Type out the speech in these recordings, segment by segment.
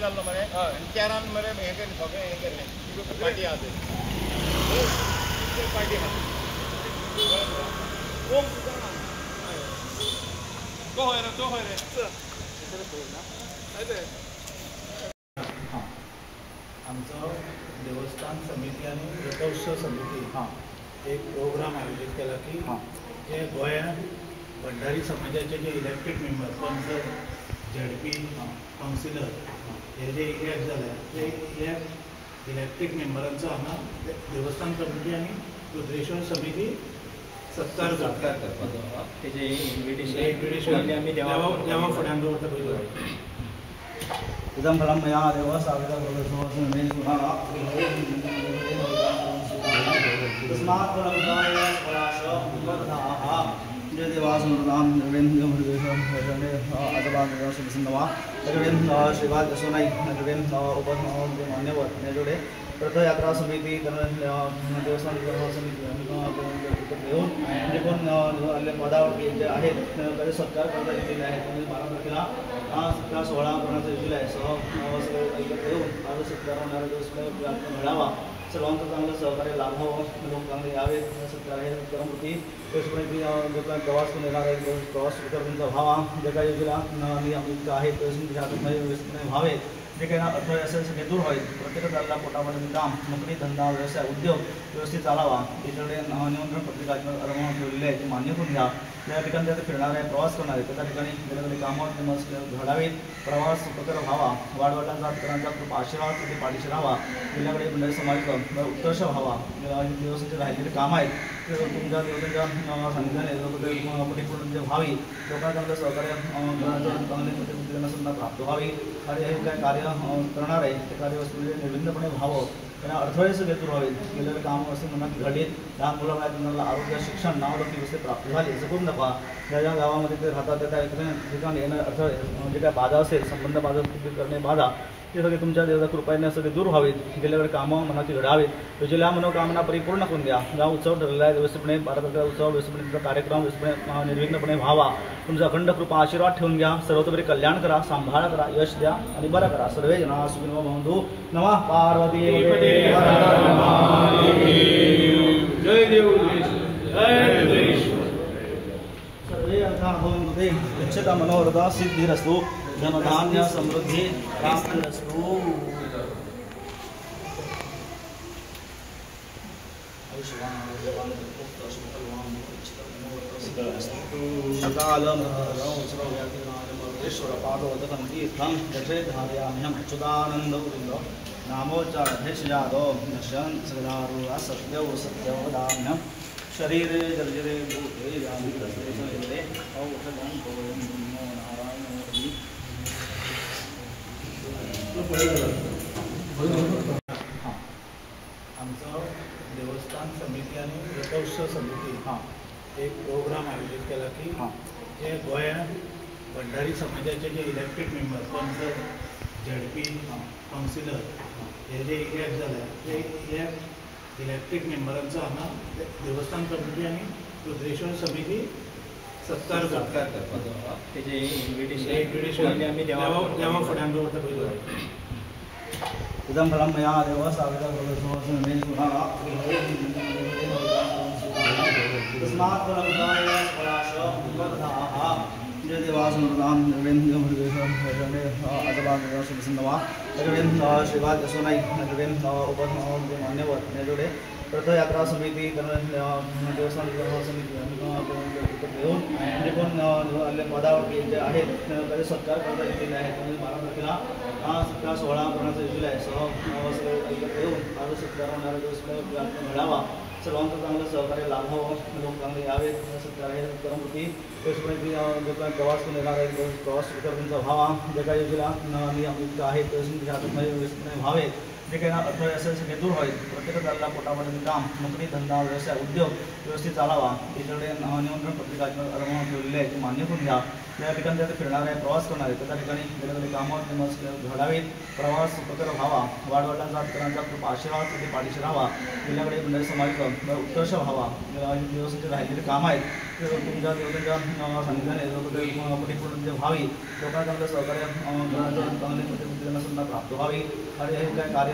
जाल्लो मरे आनी चारान मरे हें केलें सगळें हें केलें पार्टी आहा पार्टी आहा तो खंय रे आमचं देवस्थान समिती आणि रथोत्सव समिती एक प्रोग्राम आयोजित केला की जे गोंयांत भंडारी समाजाचे जे इलेक्टेड मेंबर पंच झेडपी कावन्सिलर हे जे इलेक्ट जाले ते इलेक्टेड मेंबरांचो हांगा देवस्थान कमिटी आणि रुद्रेश्वर समिती सत्कार करपाचो तेजे इन्विटेशन आमी देवा फुड्यान दवरता पयलीं इदं फलं मया देव सावित्रं तस्मात् फलमुदाय फलाशः जय देवासुराम अथवा श्रीवाद सोनाई मान्यवर जोडे रथयात्रा समिती देवस्थान समिती घेऊन जे पण पदावरती जे आहेत त्याचे सत्कार करता येतील आहेत 12 तारखेला हा सत्कार सोहळा करण्याचा योजला आहे घेऊन आज सत्कार होणारा दिवस मिळावा सर्वांचं चांगलं सहकार्य लाभावं लोक चांगले यावेत सत्कार हे करमणुकी त्याचप्रमाणे जो काही प्रवास करून येणार आहे प्रवास त्यांचा व्हावा जे काही योजना नियमित आहेत व्यवस्थितपणे व्हावे जे काही अडथळे असेल सगळे दूर होईल प्रत्येक दलाला पोटामध्ये काम नोकरी धंदा व्यवसाय उद्योग व्यवस्थित चालावा याच्याकडे निमंत्रण पत्रिकाचे अरमान ठेवलेले आहे ते मान्य करून घ्या त्या ठिकाणी त्यात फिरणारे प्रवास करणारे त्या ठिकाणी वेगवेगळे कामं घडावीत प्रवास सुखकर व्हावा वाढवटांचा इतरांचा खूप आशीर्वाद तिथे पाठीशी राहावा जिल्ह्याकडे मंडळी समाजाचा उत्कर्ष व्हावा दिवसाचे राहिलेले काम आहेत ते तुमच्या देवतांच्या सांगितल्याने परिपूर्ण जे व्हावी लोकांना चांगलं सहकार्य चांगले सुद्धा प्राप्त व्हावी आणि हे काय कार्य करणार आहे ते कार्य निर्विघ्नपणे व्हावं त्यांना अडथळे सगळे दूर व्हावेत गेलेले काम असे मनात घडलीत लहान मुलं आहेत त्यांना आरोग्य शिक्षण नावलौकिक व्यवस्थित प्राप्त झाली असं करून दाखवा ज्या ज्या गावामध्ये ते राहतात त्या ठिकाणी येणं अडथळे म्हणजे काय बाधा असेल संबंध बाधा करणे बाधा ते सगळे तुमच्या देवता कृपेने सगळे दूर व्हावेत गेल्याकडे कामं मनाची घडावेत योजलेल्या मनोकामना परिपूर्ण करून द्या गाव उत्सव ठरलेला आहे व्यवस्थितपणे 12 तारखेला उत्सव व्यवस्थितपणे कार्यक्रम व्यवस्थितपणे निर्विघ्नपणे व्हावा तुमचा अखंड कृपा आशीर्वाद ठेवून घ्या सर्वतोपरी कल्याण करा सांभाळ करा यश द्या आणि बरं करा सर्वे जना सुखिनो भवन्तु नमः पार्वती जय देव सर्वे अर्था भवन्तु ते इच्छता मनोरथा सिद्धिरस्तु धनधान्य समृद्धि प्राप्तिरस्तु सकालमश्वरपादोदकं तीर्थं दशेधार्याम्यहम् अच्युतानन्दवृन्द नामोच्चारणेशजादो नश्यन् सदारुः सत्यौ सत्यवदाम्यं शरीरे जर्जरे भूते यामितस्ते औषधं भोजनं नमो नारायणमूर्ति आमचं देवस्थान समिती आणि रथोत्सव समिती एक प्रोग्राम आयोजित केला की जे गोंयांत भंडारी समाजाचे जे इलेक्टेड मेंबर पंच झेडपी कावन्सिलर हे जे इलेक्ट जाले ते इलेक्टेड मेंबरांचो हांगा देवस्थान कमिटी आणि रुद्रेश्वर समिती सत्कार करपाचो तेजे इन्विटेशन आमी देवा फुड्यान दवरता पयलीं इदं फलं मया देव सावित्रं तस्मात् फलमुदाय फलाशः जय देवासुराम अथवा श्रीवाद सोनाई मान्यवर जोडे रथयात्रा समिती देवस्थान समिती घेऊन जे पण पदावरती जे आहेत त्याचे सत्कार करता येतील आहेत 12 तारखेला हा सत्कार सोहळा करण्याचा योजला आहे घेऊन आज सत्कार होणारा दिवस मिळावा सर्वांचं चांगलं सहकार्य लाभावं लोक चांगले यावेत सत्कार हे करमणुकी त्याचप्रमाणे जो काही प्रवास करून येणार आहे प्रवास त्यांचा व्हावा जे काही योजना नियमित आहेत व्यवस्थितपणे व्हावे जे काही अडथळे असेल सगळे दूर होईल प्रत्येक दलाला पोटामध्ये काम नोकरी धंदा व्यवसाय उद्योग व्यवस्थित चालावा याच्याकडे निमंत्रण पत्रिकाचे अरमान ठेवलेले आहे ते मान्य करून घ्या त्या ठिकाणी त्यात फिरणारे प्रवास करणारे त्या ठिकाणी वेगवेगळे कामं घडावीत प्रवास सुखकर व्हावा वाढवटांचा इतरांचा खूप आशीर्वाद तिथे पाठीशी राहावा जिल्ह्याकडे मंडळी समाजाचा उत्कर्ष व्हावा दिवसाचे राहिलेले काम आहेत तुमच्या देवतांच्या सांगितल्याने परिपूर्ण व्हावी, लोकांना चांगलं सहकार्य चांगले त्यांना सुद्धा प्राप्त व्हावी आणि हे काय कार्य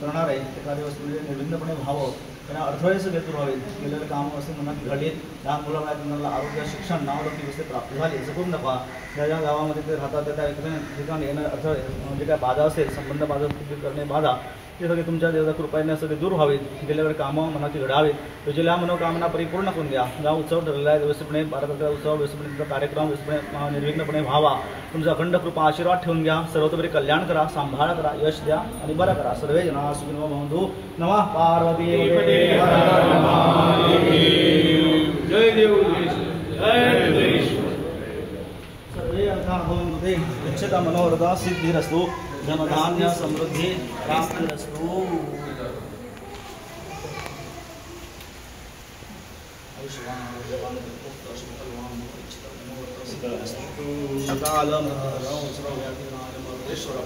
करणार आहे ते कार्य निर्विघ्नपणे व्हावं, त्यांना अडथळे सगळे दूर व्हावे, केलेलं काम असे मनात घडले, लहान मुलांना त्यांना आरोग्य शिक्षण नावलौकिक व्यवस्थित प्राप्त झाली असं करून दाखवा. ज्या ज्या गावामध्ये ते राहतात त्या ठिकाणी येणं अडथळे म्हणजे काय बाधा असेल, संबंध बाधा करणे बाधा ते सगळे तुमच्या देवता कृपेने सगळे दूर व्हावेत, गेल्याकडे कामं मनाची घडावेत, तुझ्या मनोकामना परिपूर्ण करून द्या. हा उत्सव ठरलेला आहे व्यवस्थितपणे 12 तारखेचा उत्सव व्यवस्थितपणे तुमचा कार्यक्रम व्यवस्थितपणे निर्विघ्नपणे व्हावा. तुमचा अखंड कृपा आशीर्वाद ठेवून घ्या. सर्वतोपरी कल्याण करा, सांभाळ करा, यश द्या आणि बरं करा. सर्वे जना सुखिनो भवन्तु. नमः पार्वती जय देव जय सर्वे अर्था भवन्तु ते इच्छता मनोरथा सिद्धिरस्तु. धनधान्य समृद्धी प्राप्तिरस्तु.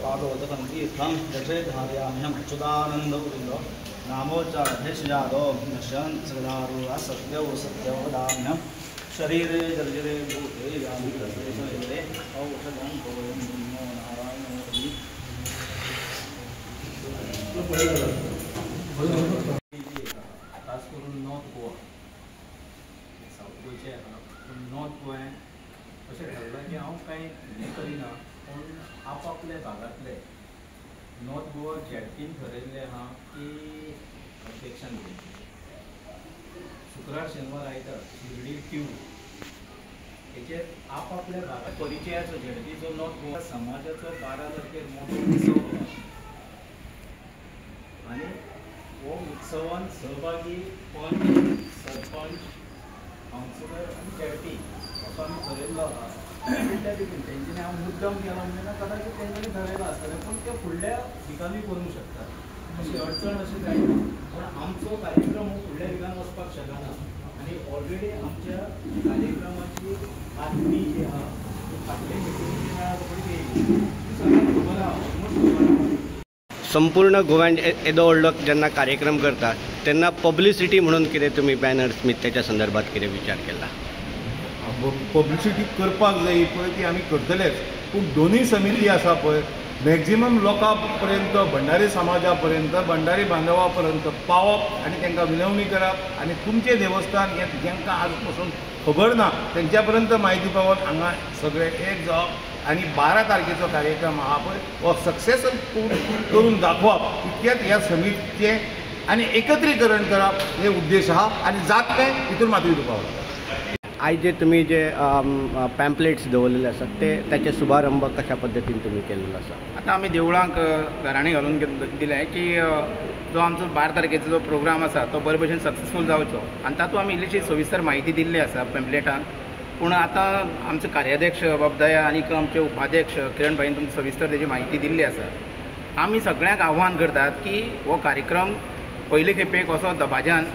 पादोदकं दशेधार्याम्यहं अच्युतानन्दवृन्द नामोच्चारणेश यादव नश्यन् सदारुः सत्यौ सत्यवदाम्यहं शरीरे जर्जरे भूते यामिरे औषधं भवयं नमो नारायण. खास करून नॉर्थ गोवा साऊथ गोयचे पूण नॉर्थ गोंयान अशें ठरलां की हांव कांय हें करिना, पूण आपापल्या भागांतले नॉर्थ गोवा झॅडपीन ठरयल्लें आहा की अध्यक्षान घेवचें. शुक्रार शेनवार आयतार शिर्डी ट्यूब हेचेर आपापल्या भागात परिचयाचो झॅडपीचो नॉर्थ गोवा समाजाचो 12 तारखेर मोठो उत्सव आणि हो उत्सवान सहभागी पंच, सरपंच, कावन्सिलर आणि झॅडपी असो आमी ठरयल्लो आहा. त्या देखील तेंच्यांनी हांव मुद्दम केलो म्हणजे कदाचित तेंच्यांनी ठरयलो आसतलें, पूण ते फुडल्या विकांनी करूंक शकतात अशी अडचण अशी जायना. पण आमचो कार्यक्रम हो फुडल्या विकान वचपाक शकना आणि ऑलरेडी आमच्या कार्यक्रमाची बातमी जी आहा ती फाटले मिटिंगेची वेळार रोखडीच येयली. ती सगळ्यांक खबर आहा, ऑलमोस्ट खबर आहा. संपूर्ण गोव्यान येदो व्हडलो जेन्ना कार्यक्रम करतात तेन्ना पब्लिसिटी म्हणून कितें तुमी बॅनर स्मिथ त्याच्या संदर्भात कितें विचार केला? पब्लिसिटी करपाक जाय पळय ती आमी करतलेच, पूण दोनूय समिती आसा पळय मॅक्झिमम लोकां पर्यंत भंडारी समाजा पर्यंत भंडारी बांधवा पर्यंत पावप आनी तांकां विनवणी करप आनी तुमचें देवस्थान हें जेंकां आज पासून खबर ना तेंच्या पर्यंत म्हायती पावत हांगा सगळे एक जावप आनी 12 तारखेचो कार्यक्रम आहा पळय हो सक्सेस करून दाखोवप इतकेंच ह्या समितीचें आनी एकत्रीकरण करप हे उद्देश आहा आनी जात तें हितून मातूय दुपावला. आयज जे तुमी जे पॅम्पलेट्स दवरलेले आसात ते त्याचे शुभारंभ कशा पद्दतीन तुमी केल्लो आसा? आतां आमी देवळांक घराणी घालून दिलें की जो आमचो 12 तारखेचो जो प्रोग्राम आसा तो बरे भशेन सक्सेसफूल जावचो आनी तातूंत आमी इल्लीशी सविस्तर म्हायती दिल्ली आसा पॅम्पलेटान. पूण आतां आमचे कार्याध्यक्ष बाबदया आनीक आमचे उपाध्यक्ष किरण भाईन तुमकां सविस्तर तेजी म्हायती दिल्ली आसा. आमी सगळ्यांक आव्हान करतात की हो कार्यक्रम पयले खेपेक असो दबाज्यान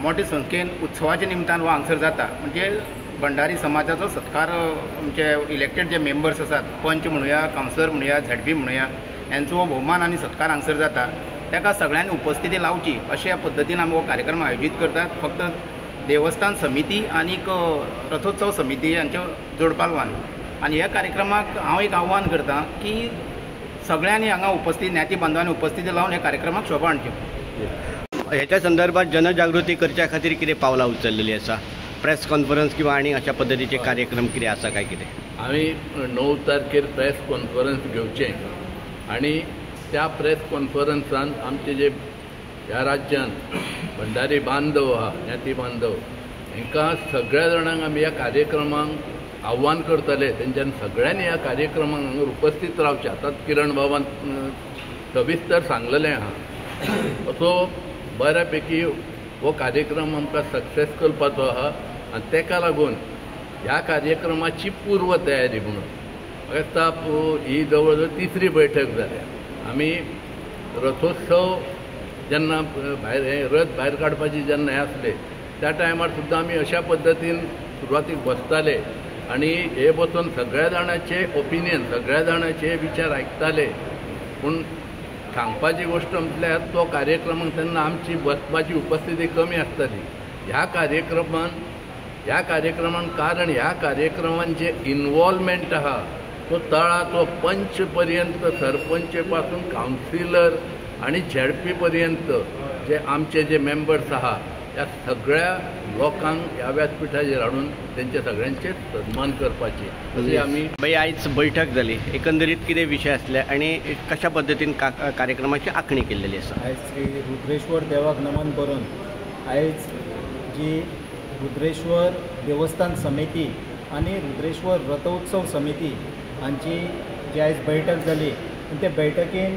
मोठे संख्येन उत्सवाच्या निमतान हो हांगसर जाता. म्हणजे भंडारी समाजाचो सत्कार आमचे इलेक्टेड जे मेंबर्स आसात पंच म्हणुया, कावन्सिलर म्हणुया, झॅडपी म्हणुया यांचो हो भोवमान आनी सत्कार हांगसर जाता. ताका सगळ्यांनी उपस्थिती लावची अशा पद्दतीन आमी हो कार्यक्रम आयोजीत करतात. फक्त देवस्थान समिती आनीक रथोत्सव समिती यांच्या जोडपालवान. आनी ह्या कार्यक्रमाक हांव एक आव्हान करता की सगळ्यांनी हांगा उपस्थिती ज्ञाती बांधवांनी उपस्थिती लावन ह्या कार्यक्रमाक शोभा हाडची. ह्याच्या संदर्भात जनजागृती करच्या खातीर कितें पावलां उचललेलीं आसा? प्रेस कॉन्फरन्स किंवा आनी अशा पद्दतीचे कार्यक्रम कितें आसा काय कितें? आमी 9 तारखेर प्रेस कॉन्फरन्स घेवचें आनी त्या प्रेस कॉन्फरन्सान आमचे जे ह्या राज्यांत भंडारी बांधव आहा ज्ञाती बांधव हांकां सगळ्या जाणांक आमी ह्या कार्यक्रमाक आव्हान करतले तेंच्यांनी सगळ्यांनी ह्या कार्यक्रमाक हांगा उपस्थित रावचें. आतां किरण बाबान सविस्तर सांगलेलें आहा असो बऱ्या पैकी हो कार्यक्रम आमकां सक्सेस करपाचो आहा आनी ताका लागून ह्या कार्यक्रमाची पूर्व तयारी म्हणून म्हाका दिसता ही जवळ जवळ 3री बैठक जाल्या. आमी रथोत्सव जेन्ना भायर रथ भायर काडपाची जेन्ना हें आसले त्या टायमार सुद्दां आमी अशा पद्दतीन सुरवातीक बसताले आनी हे बसून सगळ्या जाणांचे ओपिनियन सगळ्या जाणांचे विचार आयकताले. पूण सांगपाची गोष्ट म्हटल्यार तो कार्यक्रमाक तेन्ना आमची बसपाची उपस्थिती कमी आसताली. ह्या कार्यक्रमान ह्या कार्यक्रमान कारण ह्या कार्यक्रमान जे इन्वॉल्वमेंट आहा तो तळा तो पंच पर्यंत सरपंच पासून कावन्सिलर आणि झेडपी पर्यंत जे आमचे जे मेंबर्स आहा त्या सगळ्या लोकांक ह्या व्यासपीठाचेर हाडून तेंचे सगळ्यांचे सन्मान करपाची अशी आमी बाई आयज बैठक जाली एकंदरीत कितें विशय आसले आनी कशा पद्दतीन कार्यक्रमाची आंखणी केल्ली आसा? आयज श्री रुद्रेश्वर देवाक नमन करून आयज जी रुद्रेश्वर देवस्थान समिती आणि रुद्रेश्वर रथोत्सव समिती हांची जी आयज बैठक जाली आनी ते बैठकीन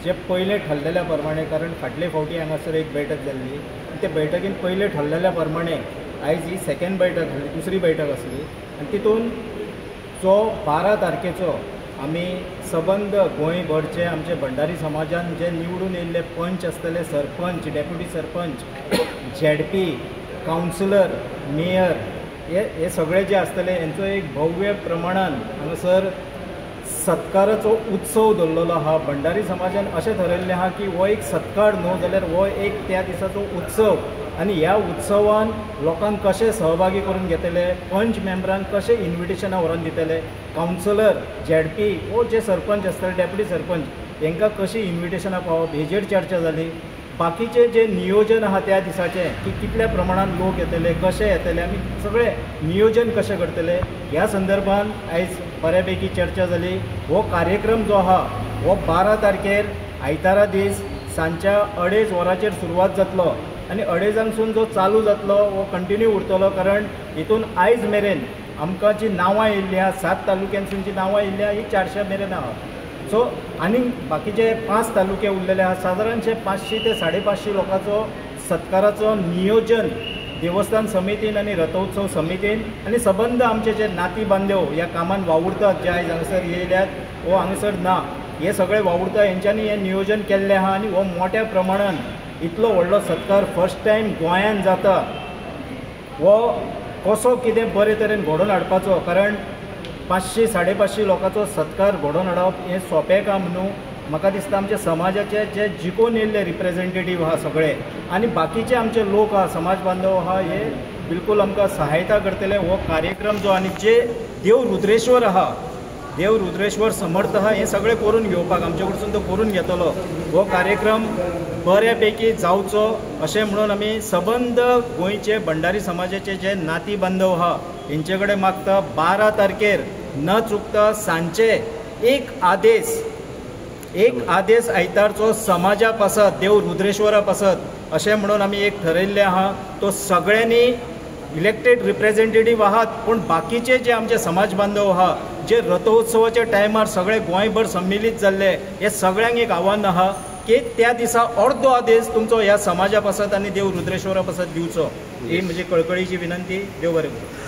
जे पयले ठरलेल्या प्रमाणे कारण फाटले फावटी हांगासर एक बैठक जाल्ली आनी ते बैठकीन पयले ठरलेल्या प्रमाणे आयज ही सेकंड बैठक जाली, दुसरी बैठक आसली आनी तितून जो 12 तारखेचो आमी सबंद गोंयभरचे आमचे भंडारी समाजान जे निवडून येयल्ले पंच आसतले, sarpanch, deputy sarpanch, ZP, councillor, mayor हे सगळे जे आसतले हेंचो एक भव्य प्रमाणान हांगासर सत्काराचो उत्सव दवरलेलो आहा. भंडारी समाजान अशें ठरयल्लें आहा की हो एक सत्कार न्हू जाल्यार हो एक त्या दिसाचो उत्सव आनी ह्या उत्सवान लोकांक कशें सहभागी करून घेतले, पंच मेंबरांक कशें इन्विटेशनां व्हरून दितले, कावन्सिलर, झेडपी वो जे सरपंच आसतले, डेप्युटी सरपंच हांकां कशी इन्विटेशनां पावप हेजेर चर्चा जाली. बाकीचे जे नियोजन आहा त्या दिसाचें की कितल्या प्रमाणान लोक येतले, कशे येतले आमी सगळे नियोजन कशें करतले ह्या संदर्भान आयज बऱ्यापैकी चर्चा जाली. हो कार्यक्रम जो आहा हो 12 तारखेर आयतारा दीस सांजच्या 2:30 वरांचेर सुरवात जातलो आनी 2:30 जो चालू जातलो वो कंटिन्यू उरतलो कारण हितून आयज मेरेन आमकां जी नांवां येयल्लीं आहा 7 तालुक्यांसून जी नांवां येयल्लीं आहा ही 400 मेरेन आहा. सो आनी बाकीचे 5 तालुके उरलेले आहा सादारणशे 500 ते 550 लोकांचो सत्काराचो नियोजन देवस्थान समितीन आनी रथोत्सव समितीन आनी सबंद आमचे जे नाती बांदव ह्या कामान वावुरतात जे आयज हांगासर येयल्यात वो हांगासर ना हे सगळे वावुरता हेंच्यांनी हें नियोजन केल्लें आहा आनी हो मोठ्या प्रमाणान इतलो व्हडलो सत्कार फर्स्ट टायम गोंयान जाता. हो कसो कितें बरे तरेन घडोवन हाडपाचो कारण 500-550 लोकांचो सत्कार घडोवन हाडप हें सोंपें काम न्हू. म्हाका दिसता आमच्या समाजाचे जे जिखून येयल्ले रिप्रेझेंटेटीव आहा सगळे आनी बाकीचे आमचे लोक आहा समाज बांदव आहा हे बिलकुल आमकां सहायता करतले. हो कार्यक्रम जो आनी जे देव रुद्रेश्वर आहा देव रुद्रेश्वर समर्थ आहा हे सगळे करून घेवपाक आमचे कडसून तो करून घेतलो. हो कार्यक्रम बऱ्यापैकी जावचो अशें म्हणून आमी सबंद गोंयचे भंडारी समाजाचे जे नाती बांदव आहा हेंचे कडेन मागता 12 तारखेर न चुकता सांजचे एक आदेश आयतारचो समाजा पासत देव रुद्रेश्वरा पासत अशें म्हणून आमी एक ठरयल्लें आहा. तो सगळ्यांनी इलेक्टेड रिप्रेझेंटेटीव आहात पूण बाकीचे जे आमचे समाज बांदव आहा जे रथोत्सवाच्या टायमार सगळे गोंयभर सम्मिलीत जाल्ले हे सगळ्यांक एक आव्हान आहा की त्या दिसा अर्दो आदेश तुमचो ह्या समाजा पासत आनी देव रुद्रेश्वरा पासत दिवचो ही म्हजी कळकळीची विनंती. देव बरें करूं.